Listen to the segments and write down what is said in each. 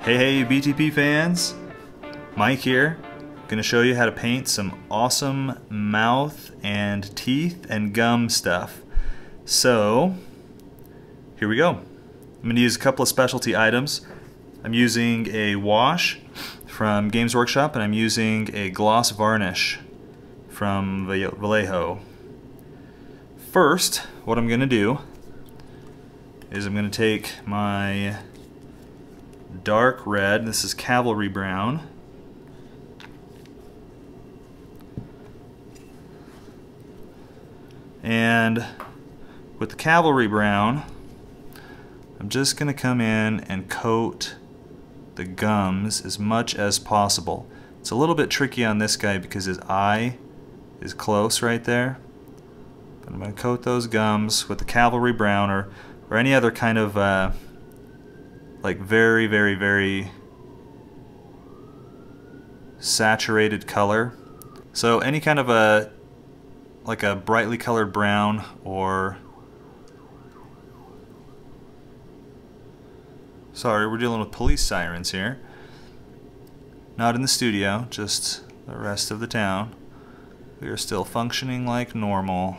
Hey BTP fans, Mike here. Gonna show you how to paint some awesome mouth and teeth and gum stuff. So here we go. I'm gonna use a couple of specialty items. I'm using a wash from Games Workshop and I'm using a gloss varnish from Vallejo. First, what I'm gonna do is I'm gonna take my dark red, this is cavalry brown, and with the cavalry brown I'm just going to come in and coat the gums as much as possible. It's a little bit tricky on this guy because his eye is close right there, but I'm going to coat those gums with the cavalry brown or any other kind of like very saturated color. So any kind of a brightly colored brown, or sorry, we're dealing with police sirens here. Not in the studio, just the rest of the town. We are still functioning like normal.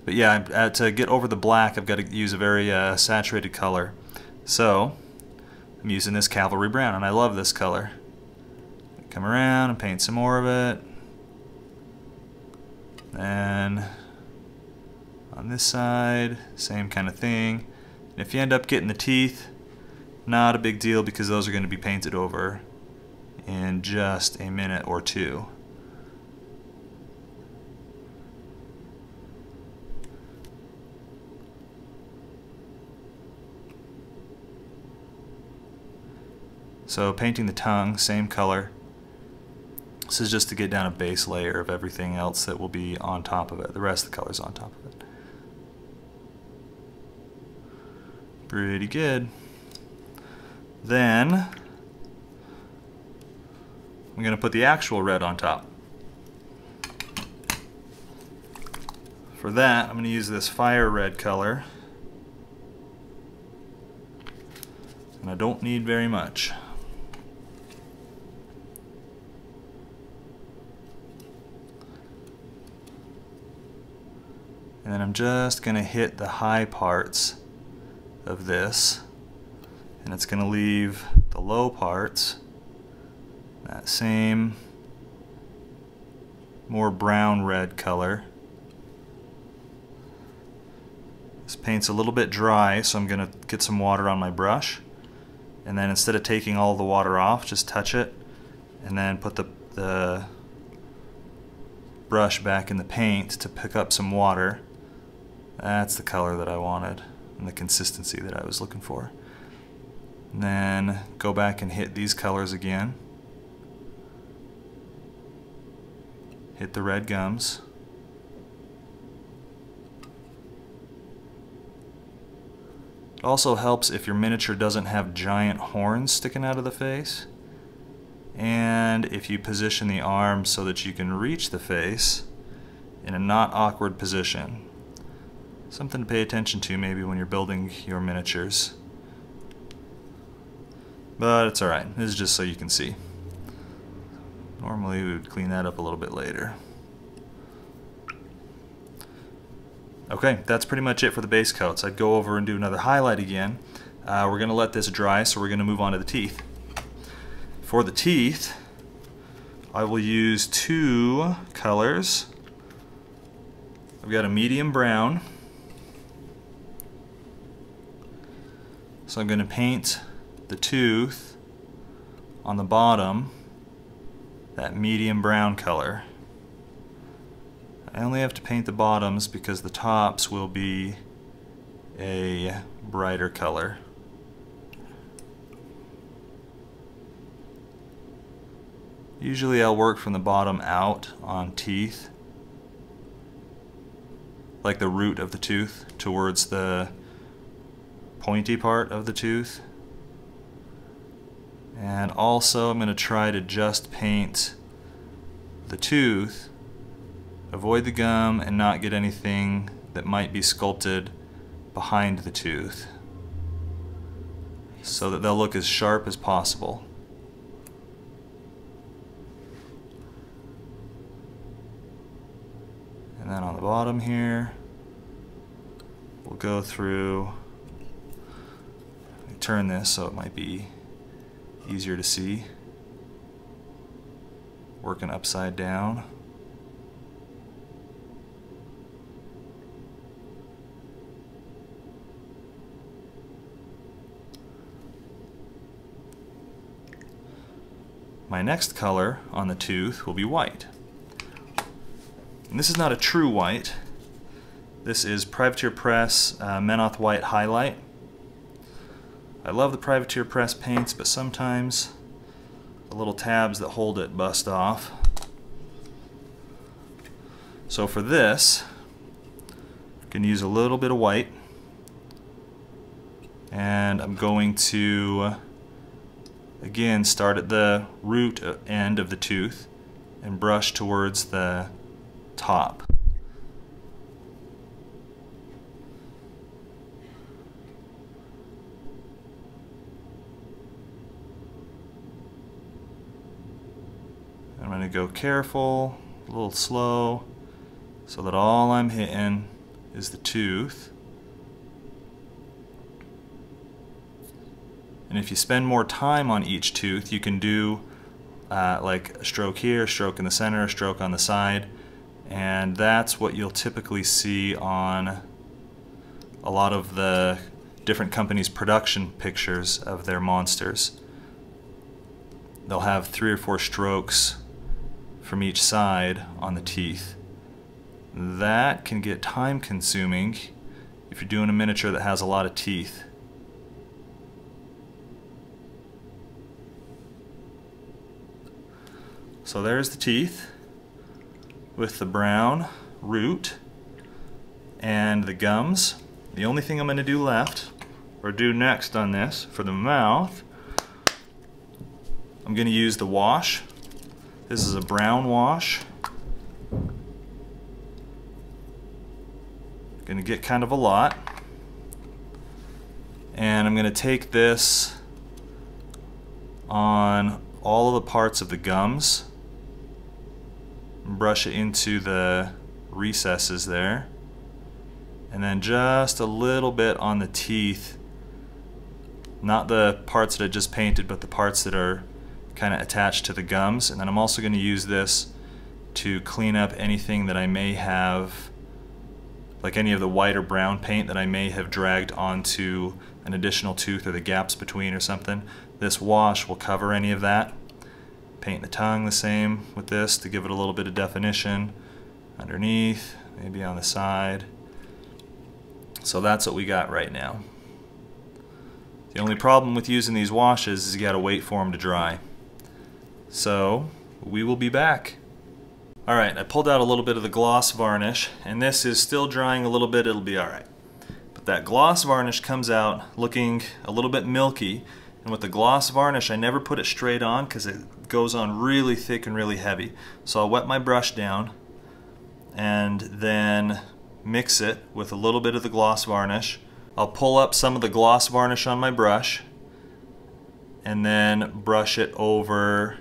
But yeah, to get over the black, I've got to use a very saturated color. So I'm using this cavalry brown, and I love this color. Come around and paint some more of it. And on this side, same kind of thing. And if you end up getting the teeth, not a big deal because those are going to be painted over in just a minute or two. So painting the tongue, same color. This is just to get down a base layer of everything else that will be on top of it. The rest of the color's on top of it. Pretty good. Then I'm going to put the actual red on top. For that, I'm going to use this fire red color. And I don't need very much. And then I'm just going to hit the high parts of this, and it's going to leave the low parts that same more brown red color. This paint's a little bit dry, so I'm going to get some water on my brush, and then instead of taking all the water off, just touch it and then put the brush back in the paint to pick up some water. That's the color that I wanted and the consistency that I was looking for. And then go back and hit these colors again. Hit the red gums. It also helps if your miniature doesn't have giant horns sticking out of the face. And if you position the arm so that you can reach the face in a not awkward position. Something to pay attention to maybe when you're building your miniatures. But it's alright, this is just so you can see. Normally we would clean that up a little bit later. Okay, that's pretty much it for the base coats. I'd go over and do another highlight again. We're going to let this dry, so we're going to move on to the teeth. For the teeth, I will use two colors. I've got a medium brown. So I'm going to paint the tooth on the bottom that medium brown color. I only have to paint the bottoms because the tops will be a brighter color. Usually I'll work from the bottom out on teeth, like the root of the tooth towards the pointy part of the tooth. And also I'm going to try to just paint the tooth, avoid the gum, and not get anything that might be sculpted behind the tooth. so that they'll look as sharp as possible. And then on the bottom here, we'll go through, let me turn this so it might be easier to see, working upside down. My next color on the tooth will be white. And this is not a true white. This is Privateer Press Menoth White Highlight. I love the Privateer Press paints, but sometimes the little tabs that hold it bust off. So for this, I'm going to use a little bit of white, and I'm going to again start at the root end of the tooth and brush towards the top. I'm going to go careful, a little slow, so that all I'm hitting is the tooth. And if you spend more time on each tooth, you can do like a stroke here, a stroke in the center, a stroke on the side, and that's what you'll typically see on a lot of the different companies' production pictures of their monsters. They'll have 3 or 4 strokes from each side on the teeth. That can get time consuming if you're doing a miniature that has a lot of teeth. So there's the teeth with the brown root and the gums. The only thing I'm going to do left, or do next on this, for the mouth, I'm going to use the wash. This is a brown wash. Going to get kind of a lot. And I'm going to take this on all of the parts of the gums, brush it into the recesses there, and then just a little bit on the teeth, not the parts that I just painted, but the parts that are kind of attached to the gums. And then I'm also going to use this to clean up anything that I may have, like any of the white or brown paint that I may have dragged onto an additional tooth or the gaps between or something. This wash will cover any of that. Paint the tongue the same with this to give it a little bit of definition underneath, maybe on the side. So that's what we got right now. The only problem with using these washes is you gotta wait for them to dry. So we will be back. Alright, I pulled out a little bit of the gloss varnish, and this is still drying a little bit. It'll be alright. But that gloss varnish comes out looking a little bit milky, and with the gloss varnish I never put it straight on because it goes on really thick and really heavy. So I'll wet my brush down and then mix it with a little bit of the gloss varnish. I'll pull up some of the gloss varnish on my brush and then brush it over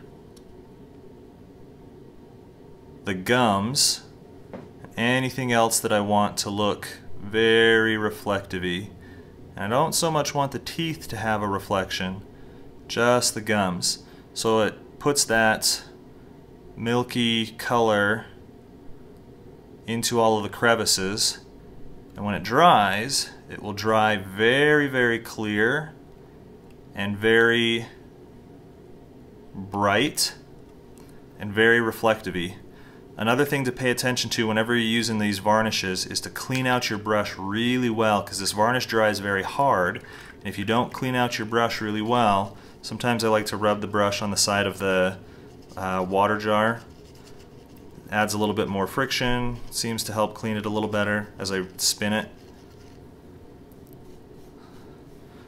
the gums, anything else that I want to look very reflective-y. And I don't so much want the teeth to have a reflection, just the gums. So it puts that milky color into all of the crevices, and when it dries, it will dry very, very clear and very bright and very reflective-y. Another thing to pay attention to whenever you're using these varnishes is to clean out your brush really well, because this varnish dries very hard, and if you don't clean out your brush really well, sometimes I like to rub the brush on the side of the water jar. Adds a little bit more friction, seems to help clean it a little better as I spin it.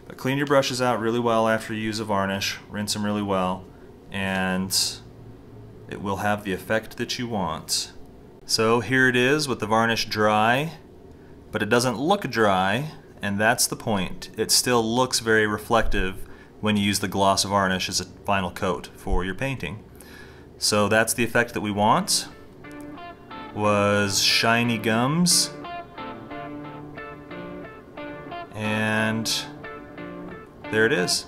But clean your brushes out really well after you use a varnish, rinse them really well, and it will have the effect that you want. So here it is with the varnish dry, but it doesn't look dry and that's the point. It still looks very reflective when you use the gloss varnish as a final coat for your painting. So that's the effect that we want, was shiny gums, and there it is.